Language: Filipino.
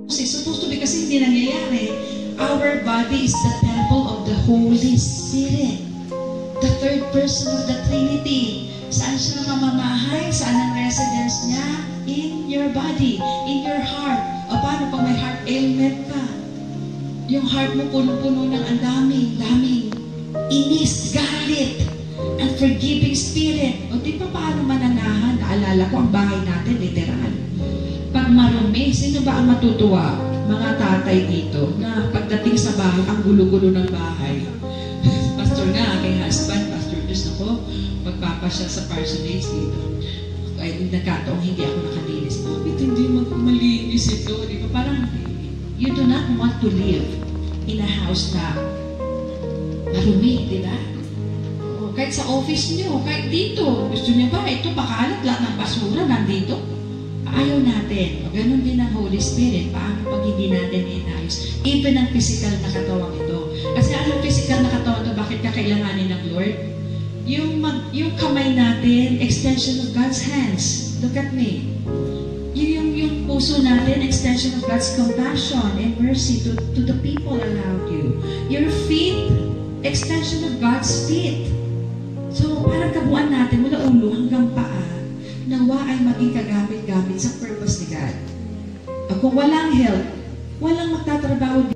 It's supposed to be kasi hindi nangyayari. Our body is the temple of the Holy Spirit. The third person of the Trinity. Saan siya mamamahay? Saan ang residence niya? In your body, in your heart. O paano pag may heart ailment ka? Yung heart mo puno-puno ng ang daming inis, galit, unforgiving spirit. O di pa paano mananahan? Naalala ko ang bahay natin, literal. Pag marumi, sino ba ang matutuwa? Mga tatay dito na pagdating sa bahay, ang gulo-gulo ng bahay. Pastor nga, aking husband, Pastor Diyos ako, magpapasya sa parsonage dito. Ay, nagkataong hindi ako nakalinis. Bakit hindi malinis ito? Di ba? Parang, you do not want to live in a house na marumi, di ba? O, kahit sa office niyo, kahit dito, gusto niyo ba? Ito, pakalat lahat ng basura nandito. Ayaw natin. O, ganun din ang Holy Spirit. Paano pag hindi natin inayos? Even ang physical na katawan ito. Kasi anong physical na katawan ito, bakit kakailanganin ng Lord? Yung kamay natin, extension of God's hands. Look at me. Yung puso natin, extension of God's compassion and mercy to the people around you. Your feet, extension of God's feet. So, parang kabuuan natin mula ulo hanggang paa, nawa ay maging kagamit-gamit sa purpose ni God. Kung walang help, walang magtatrabaho